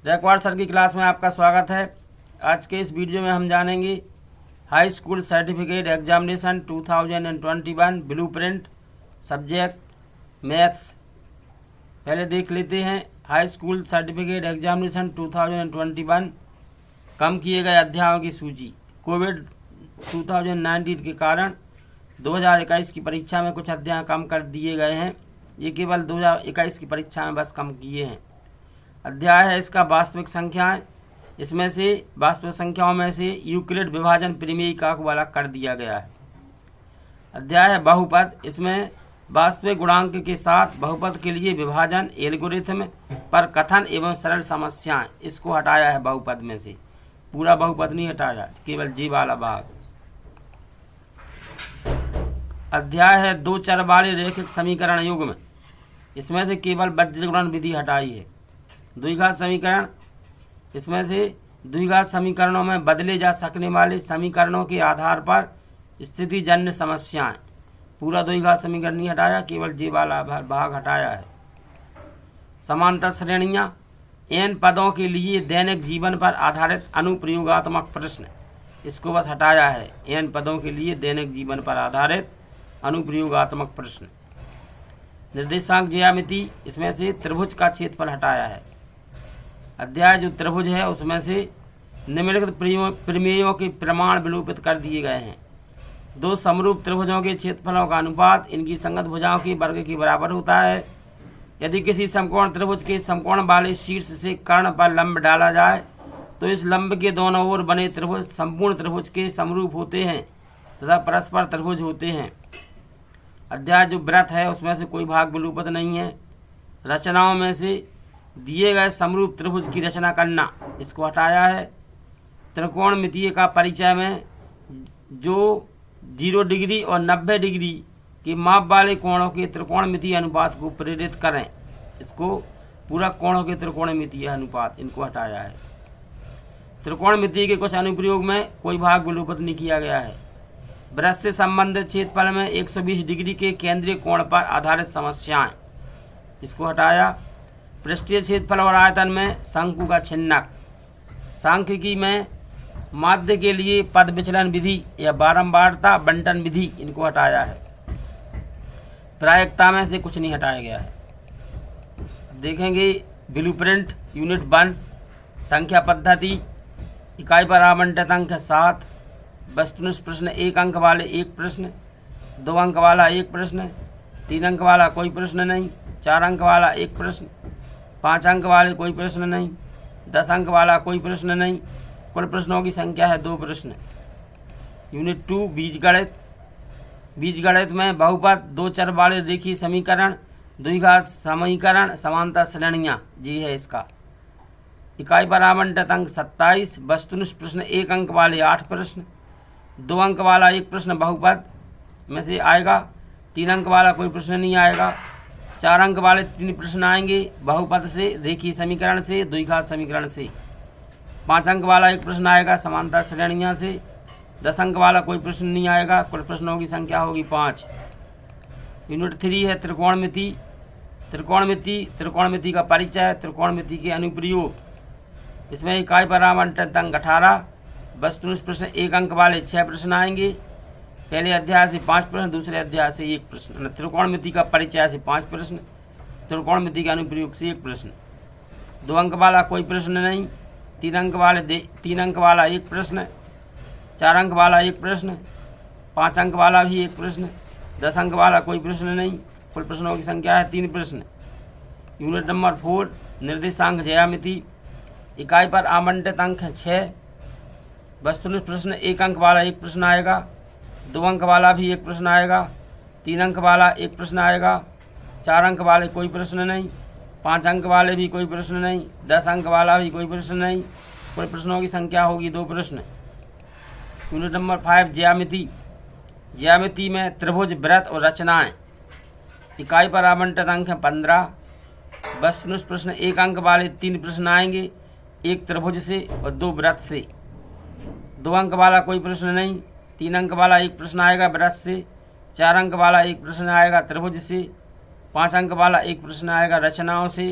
रैकवाड़ sir की class में आपका स्वागत है। आज के इस वीडियो में हम जानेंगे high school certificate examination 2021 blueprint subject maths. पहले देख लेते हैं हाई स्कूल सर्टिफिकेट एग्जामिनेशन 2021 कम किए गए अध्यायों की सूची। कोविड 2019 के कारण 2021 की परीक्षा में कुछ अध्याय कम कर दिए गए हैं। ये केवल 2021 की परीक्षा में बस कम किए हैं। अध्याय है इसका वास्तविक संख्याएं। इसमें से वास्तविक संख्याओं में से यूक्लिड विभाजन प्रमेय का को अलग कर दिया गया है। अध्याय है बहुपद। इसमें वास्तविक गुणांक के साथ बहुपद के लिए विभाजन एल्गोरिथम पर कथन एवं सरल समस्याएं, इसको हटाया है बहुपद में से। पूरा बहुपद नहीं हटाया, केवल जी वाला भाग। अध्याय है दो चर वाले रैखिक समीकरण युग्म। इसमें से केवल बज्रगुणन विधि हटाई है। द्विघात समीकरण, इसमें से द्विघात समीकरणों में बदले जा सकने वाले समीकरणों के आधार पर स्थिति जन्य समस्याएं। पूरा द्विघात समीकरण नहीं हटाया, केवल जे वाला भाग हटाया है। समांतर श्रेणियां, एन पदों के लिए दैनिक जीवन पर आधारित अनुप्रयोगात्मक प्रश्न, इसको बस हटाया है। एन पदों के लिए दैनिक जीवन पर आधारित अनुप्रयोगात्मक प्रश्न। निर्देशांक ज्यामिति, इसमें से त्रिभुज का क्षेत्रफल हटाया है। अध्याय जो त्रिभुज है उसमें से निम्नलिखित प्रमेयों के प्रमाण विलोपित कर दिए गए हैं। दो समरूप त्रिभुजों के क्षेत्रफलों का अनुपात इनकी संगत भुजाओं के वर्ग के बराबर होता है। यदि किसी समकोण त्रिभुज के समकोण वाले शीर्ष से कर्ण पर लंब डाला जाए तो इस लंब के दोनों ओर बने त्रिभुज संपूर्ण त्रिभुज के समरूप होते हैं तथा परस्पर त्रिभुज होते हैं। अध्याय जो व्रत है उसमें से कोई भाग विलोपित नहीं है। रचनाओं में से दिए गए समरूप त्रिभुज की रचना करना, इसको हटाया है। त्रिकोणमितीय का परिचय में जो 0 डिग्री और 90 डिग्री के माप वाले कोणों के त्रिकोणमितीय अनुपात को प्रेरित करें, इसको पूरा कोणों के त्रिकोणमितीय अनुपात, इनको हटाया है। त्रिकोणमितीय के कुछ अनुप्रयोग में कोई भाग विलोपित नहीं किया गया है। वृत्त से संबंधित क्षेत्रफल में 120 डिग्री के केंद्रीय कोण पर आधारित समस्याएं, इसको हटाया। पृष्ठीय क्षेत्रफल और आयतन में शंकु का छिन्नक। सांख्यिकी में माध्य के लिए पद विचलन विधि या बारंबारता बंटन विधि, इनको हटाया है। प्रायिकता में से कुछ नहीं हटाया गया है। देखेंगे ब्लूप्रिंट यूनिट 1 संख्या पद्धति। इकाई पर आवंटित अंक 7। वस्तुनिष्ठ प्रश्न 1 अंक वाले 1 प्रश्न, 2 अंक वाला 1 प्रश्न, 3 अंक वाला कोई प्रश्न नहीं, 4 अंक वाला 1 प्रश्न, 5 अंक वाले कोई प्रश्न नहीं, 10 अंक वाला कोई प्रश्न नहीं। कुल प्रश्नों की संख्या है 2 प्रश्न। यूनिट 2 बीजगणित। बीजगणित में बहुपद, दो चर वाले रेखीय समीकरण, द्विघात समीकरण, समांतर श्रेणियाँ, जी है इसका। इकाई पर आवंटित अंक 27। वस्तुनिष्ठ प्रश्न 1 अंक वाले 8 प्रश्न, 2 अंक वाला 1 प्रश्न बहुपद में से आएगा, 3 अंक वाला कोई प्रश्न नहीं आएगा, 4 अंक वाले 3 प्रश्न आएंगे बहुपद से, रेखीय समीकरण से, द्विघात समीकरण से। 5 अंक वाला 1 प्रश्न आएगा समांतर श्रेणियाँ से, 10 अंक वाला कोई प्रश्न नहीं आएगा। कुल प्रश्नों की संख्या होगी 5। यूनिट 3 है त्रिकोणमिति। त्रिकोणमिति का परिचय, त्रिकोणमिति के अनुप्रयोग। इसमें इकाई पर आवंटित अंक 18। वस्तुनिष्ठ प्रश्न 1 अंक वाले 6 प्रश्न आएंगे। पहले अध्याय से 5 प्रश्न, दूसरे अध्याय से 1 प्रश्न। त्रिकोणमिति का परिचय से 5 प्रश्न, त्रिकोणमिति के अनुप्रयोग से 1 प्रश्न। 2 अंक वाला कोई प्रश्न नहीं, 3 अंक वाला 1 प्रश्न, 4 अंक वाला 1 प्रश्न, 5 अंक वाला भी 1 प्रश्न, 10 अंक वाला कोई प्रश्न नहीं। कुल प्रश्नों की संख्या है 3 प्रश्न। यूनिट नंबर 4 निर्देशांक ज्यामिति। इकाई पर आवंटित अंक है 6। वस्तुनिष्ठ प्रश्न 1 अंक वाला 1 प्रश्न आएगा, 2 अंक वाला भी 1 प्रश्न आएगा, 3 अंक वाला 1 प्रश्न आएगा, 4 अंक वाले कोई प्रश्न नहीं, 5 अंक वाले भी कोई प्रश्न नहीं, 10 अंक वाला भी कोई प्रश्न नहीं। कुल प्रश्नों की संख्या होगी 2 प्रश्न। यूनिट नंबर 5 ज्यामिति। ज्यामिति में त्रिभुज, वृत्त और रचनाएं। इकाई पर आवंटित अंक है 15। वस्तुनिष्ठ प्रश्न 1 अंक वाले 3 प्रश्न आएंगे, 1 त्रिभुज से और 2 वृत्त से। 2 अंक वाला कोई प्रश्न नहीं, 3 अंक वाला 1 प्रश्न आएगा वृत्त से, 4 अंक वाला 1 प्रश्न आएगा त्रिभुज से, 5 अंक वाला 1 प्रश्न आएगा रचनाओं से,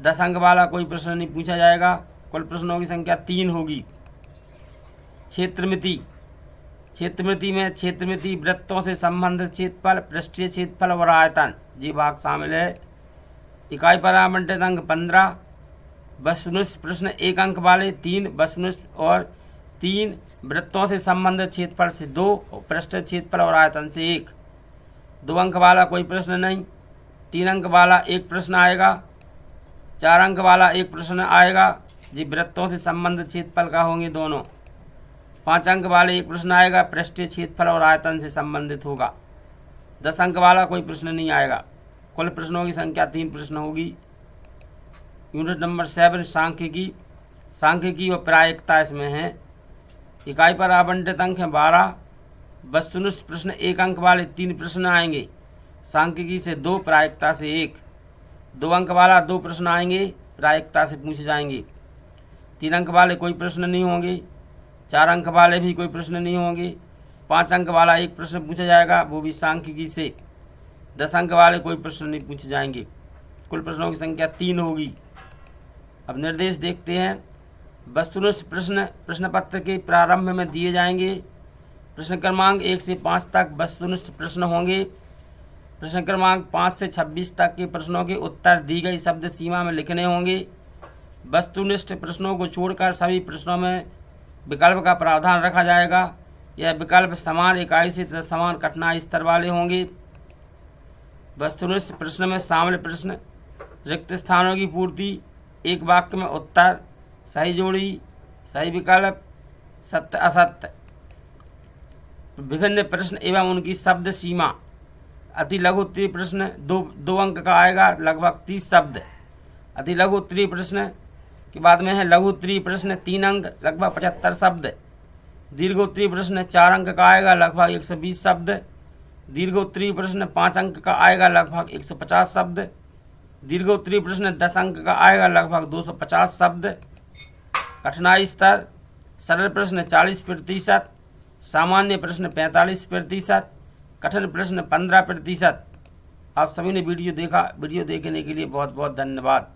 10 अंक वाला कोई प्रश्न नहीं पूछा जाएगा। कुल प्रश्नों की संख्या 3 होगी। क्षेत्रमिति, क्षेत्रमिति में क्षेत्रमिति वृत्तों से संबंधित क्षेत्रफल, पृष्ठीय क्षेत्रफल और आयतन ये भाग शामिल है। इकाई पर आवंटित अंक 15। वस्तुनिष्ठ प्रश्न 1 अंक वाले 3 वस्तुनिष्ठ और 3 वृत्तों से संबंधित क्षेत्रफल से 2 और पृष्ठीय क्षेत्रफल और आयतन से 1। 2 अंक वाला कोई प्रश्न नहीं। 3 अंक वाला एक प्रश्न आएगा। 4 अंक वाला एक प्रश्न आएगा। जी वृत्तों से संबंधित क्षेत्रफल का होंगे दोनों। 5 अंक वाले एक प्रश्न आएगा, पृष्ठीय क्षेत्रफल और आयतन से संबंधित होगा। 10 अंक वाला कोई प्रश्न नहीं आएगा। कुल प्रश्नों की संख्या 3 प्रश्न होगी। यूनिट नंबर 7 सांख्यिकी, सांख्यिकी और प्रायिकता इसमें है। इकाई पर आवंटित अंक हैं 12। वस्तुनिष्ठ प्रश्न 1 अंक वाले 3 प्रश्न आएंगे। सांख्यिकी से 2, प्रायिकता से 1। 2 अंक वाला 2 प्रश्न आएंगे, प्रायिकता से पूछे जाएंगे। 3 अंक वाले कोई प्रश्न नहीं होंगे। 4 अंक वाले भी कोई प्रश्न नहीं होंगे। 5 अंक वाला एक प्रश्न पूछा जाएगा, वो भी सांख्यिकी से। 10 अंक वाले कोई प्रश्न नहीं पूछे जाएंगे। कुल प्रश्नों की संख्या 3 होगी। अब निर्देश देखते हैं। वस्तुनिष्ठ प्रश्न प्रश्न पत्र के प्रारंभ में दिए जाएंगे। प्रश्न क्रमांक 1 से 5 तक वस्तुनिष्ठ प्रश्न होंगे। प्रश्न क्रमांक 5 से 26 तक के प्रश्नों के उत्तर दी गई शब्द सीमा में लिखने होंगे। वस्तुनिष्ठ प्रश्नों को छोड़कर सभी प्रश्नों में विकल्प का प्रावधान रखा जाएगा। यह विकल्प समान इकाई से तथा समान कठिनाई स्तर वाले होंगे। वस्तुनिष्ठ प्रश्न में शामिल प्रश्न: रिक्त स्थानों की पूर्ति, एक वाक्य में उत्तर, सही जोड़ी, सही विकल्प, सत्य असत्य। विभिन्न प्रश्न एवं उनकी शब्द सीमा। अति लघु उत्तरीय प्रश्न 2 अंक का आएगा, लगभग 30 शब्द। अति लघु उत्तरीय प्रश्न के बाद में है लघु उत्तरीय प्रश्न 3 अंक, लगभग 75 शब्द। दीर्घ उत्तरीय प्रश्न 4 अंक का आएगा, लगभग 120 शब्द। दीर्घ उत्तरीय प्रश्न 5 अंक का आएगा, लगभग 150 शब्द। दीर्घ उत्तरीय प्रश्न 10 अंक का आएगा, लगभग 250 शब्द। कठिनाई स्तर: सरल प्रश्न 40%, सामान्य प्रश्न 45%, कठिन प्रश्न 15%। आप सभी ने वीडियो देखा। वीडियो देखने के लिए बहुत बहुत धन्यवाद।